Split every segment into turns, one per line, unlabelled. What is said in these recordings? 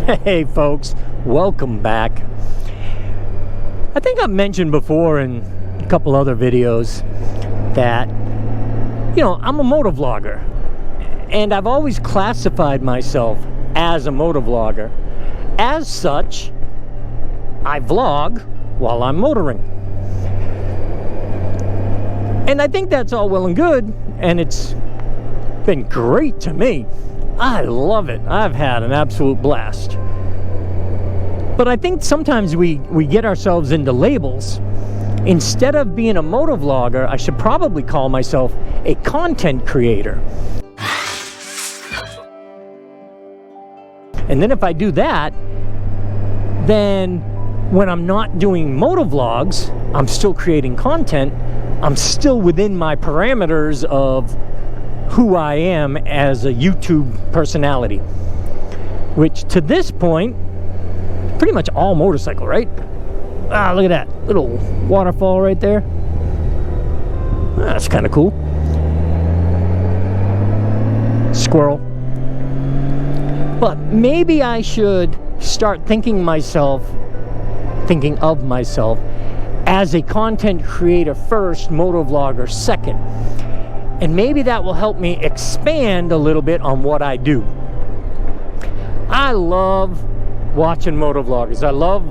Hey folks, welcome back. I think I've mentioned before in a couple other videos that, I'm a motovlogger. And I've always classified myself as a motovlogger. As such, I vlog while I'm motoring. And I think that's all well and good, and it's been great to me. I love it. I've had an absolute blast. But I think sometimes we get ourselves into labels. Instead of being a motovlogger, I should probably call myself a content creator. And then if I do that, then when I'm not doing motovlogs, I'm still creating content. I'm still within my parameters of who I am as a YouTube personality, which to this point, pretty much all motorcycle, right? Ah, look at that little waterfall right there. That's kind of cool. Squirrel. But maybe I should start thinking of myself as a content creator first, motovlogger second. And maybe that will help me expand a little bit on what I do. I love watching motovloggers. I love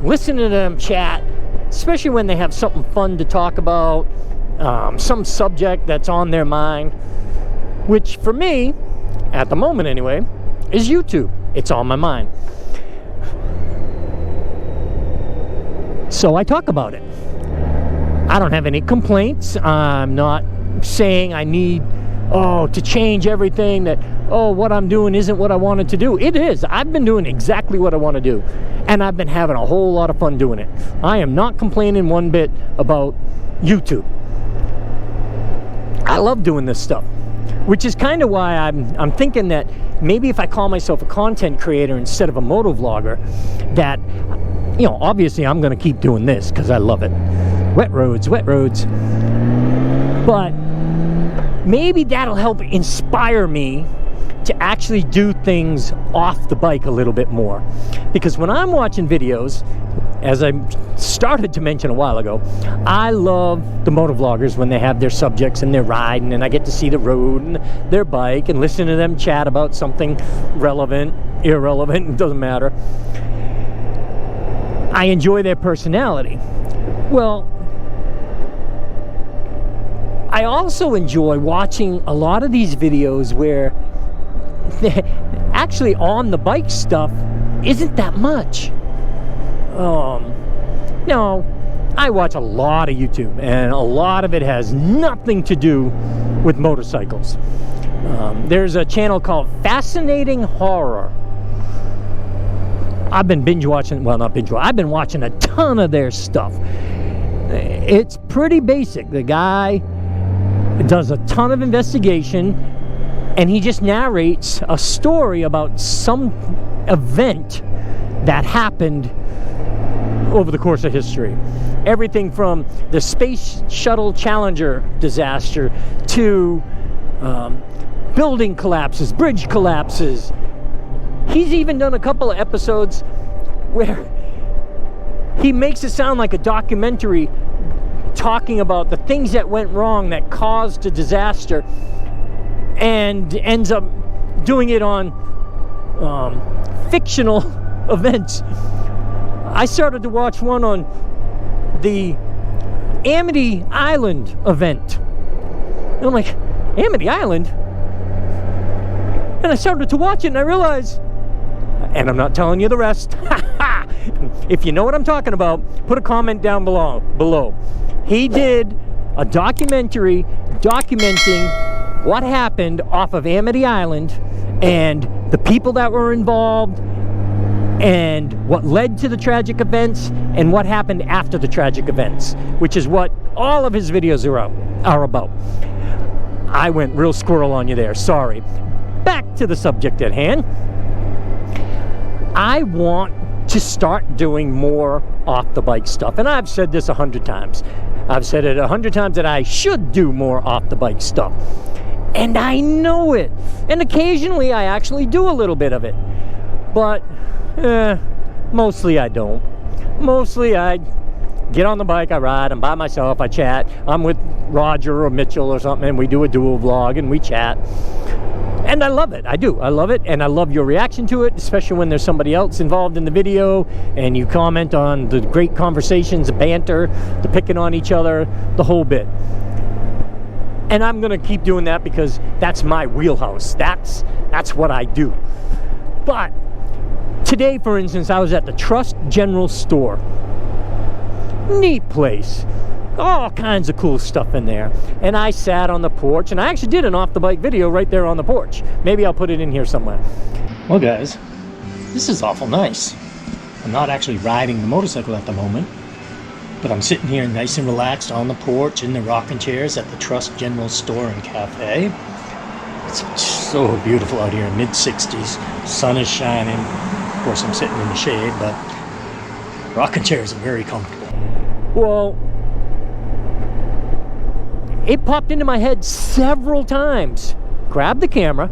listening to them chat, especially when they have something fun to talk about, some subject that's on their mind, which for me, at the moment anyway, is YouTube. It's on my mind. So I talk about it. I don't have any complaints. I'm not saying I need, to change everything, that, what I'm doing isn't what I wanted to do. It is. I've been doing exactly what I want to do. And I've been having a whole lot of fun doing it. I am not complaining one bit about YouTube. I love doing this stuff, which is kind of why I'm thinking that maybe if I call myself a content creator instead of a motovlogger, that, obviously I'm going to keep doing this because I love it. Wet roads. But maybe that'll help inspire me to actually do things off the bike a little bit more. Because when I'm watching videos, as I started to mention a while ago, I love the motovloggers when they have their subjects and they're riding, and I get to see the road and their bike and listen to them chat about something relevant, irrelevant, it doesn't matter. I enjoy their personality. Well, I also enjoy watching a lot of these videos where actually on the bike stuff isn't that much. No, I watch a lot of YouTube, and a lot of it has nothing to do with motorcycles. There's a channel called Fascinating Horror. I've been I've been watching a ton of their stuff. It's pretty basic. The guy does a ton of investigation, and he just narrates a story about some event that happened over the course of history. Everything from the Space Shuttle Challenger disaster to building collapses, bridge collapses. He's even done a couple of episodes where he makes it sound like a documentary talking about the things that went wrong that caused a disaster, and ends up doing it on fictional events. I started to watch one on the Amity Island event. And I'm like, Amity Island? And I started to watch it, and I realized, and I'm not telling you the rest. If you know what I'm talking about, put a comment down below. He did a documentary documenting what happened off of Amity Island and the people that were involved and what led to the tragic events and what happened after the tragic events, which is what all of his videos are about. I went real squirrel on you there, sorry. Back to the subject at hand. I want to start doing more off the bike stuff, and I've said this 100 times. I've said it 100 times that I should do more off the bike stuff, and I know it, and occasionally I actually do a little bit of it. But mostly I don't. Mostly I get on the bike, I ride, I'm by myself, I chat. I'm with Roger or Mitchell or something, and we do a dual vlog and we chat. And I love it. I do. I love it. And I love your reaction to it, especially when there's somebody else involved in the video and you comment on the great conversations, the banter, the picking on each other, the whole bit. And I'm going to keep doing that because that's my wheelhouse. That's what I do. But today, for instance, I was at the Trust General Store. Neat place. All kinds of cool stuff in there. And I sat on the porch, and I actually did an off-the-bike video right there on the porch. Maybe I'll put it in here somewhere. Well, guys, this is awful nice. I'm not actually riding the motorcycle at the moment, but I'm sitting here nice and relaxed on the porch in the rocking chairs at the Trust General Store and Cafe. It's so beautiful out here, mid-60s. Sun is shining. Of course, I'm sitting in the shade, but rocking chairs are very comfortable. Well, it popped into my head several times. Grab the camera,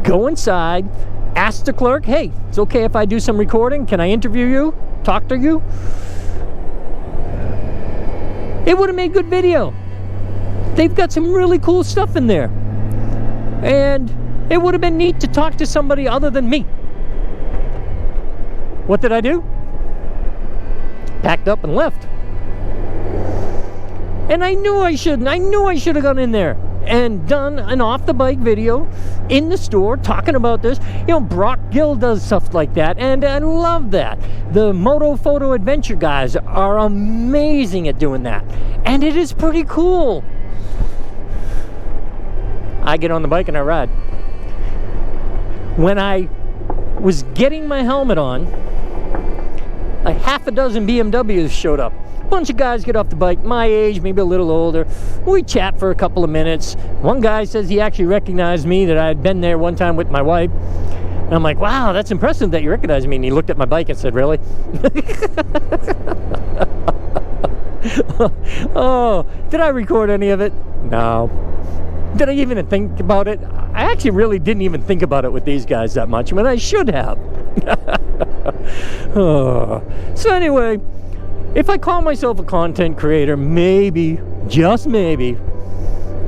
go inside, ask the clerk, hey, it's okay if I do some recording? Can I interview you? Talk to you? It would have made good video. They've got some really cool stuff in there. And it would have been neat to talk to somebody other than me. What did I do? Packed up and left. And I knew I shouldn't. I knew I should have gone in there and done an off-the-bike video in the store talking about this. You know, Brock Gill does stuff like that, and I love that. The Moto Photo Adventure guys are amazing at doing that, and it is pretty cool. I get on the bike and I ride. When I was getting my helmet on, like half a dozen BMWs showed up. Bunch of guys get off the bike, my age, maybe a little older. We chat for a couple of minutes. One guy says he actually recognized me, that I had been there one time with my wife. And I'm like, wow, that's impressive that you recognize me. And he looked at my bike and said, really? Oh, did I record any of it? No. Did I even think about it? I actually really didn't even think about it with these guys that much, when I should have. Oh. So anyway, if I call myself a content creator, maybe, just maybe,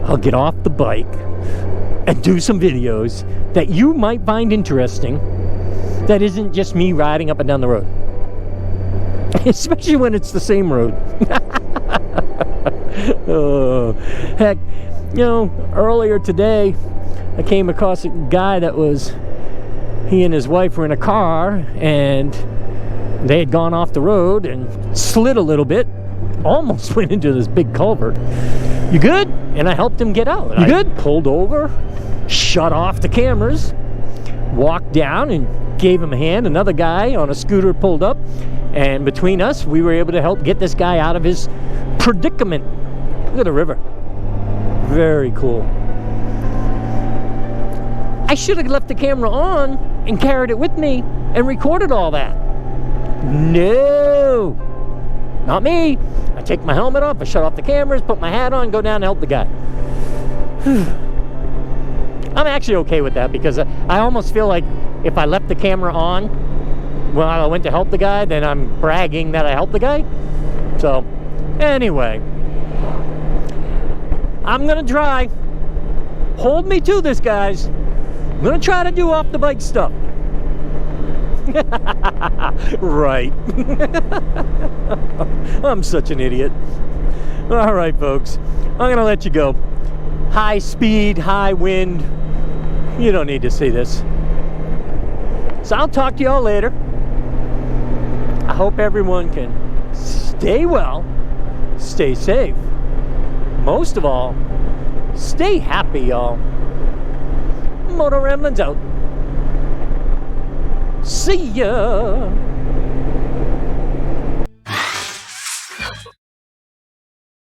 I'll get off the bike and do some videos that you might find interesting that isn't just me riding up and down the road. Especially when it's the same road. Oh, heck, you know, earlier today, I came across a guy that was, he and his wife were in a car, and they had gone off the road and slid a little bit, almost went into this big culvert. You good? And I helped him get out. You good? Pulled over, shut off the cameras, walked down and gave him a hand. Another guy on a scooter pulled up, and between us, we were able to help get this guy out of his predicament. Look at the river. Very cool. I should have left the camera on and carried it with me and recorded all that. No, not me. I take my helmet off, I shut off the cameras, put my hat on, go down and help the guy. I'm actually okay with that, because I almost feel like if I left the camera on when I went to help the guy, then I'm bragging that I helped the guy. So anyway, I'm gonna try. Hold me to this, guys. I'm gonna try to do off the bike stuff. Right. I'm such an idiot. All right, folks, I'm gonna let you go. High speed, high wind. You don't need to see this. So I'll talk to y'all later. I hope everyone can stay well, stay safe. Most of all, stay happy, y'all. Motoramblings out. See ya.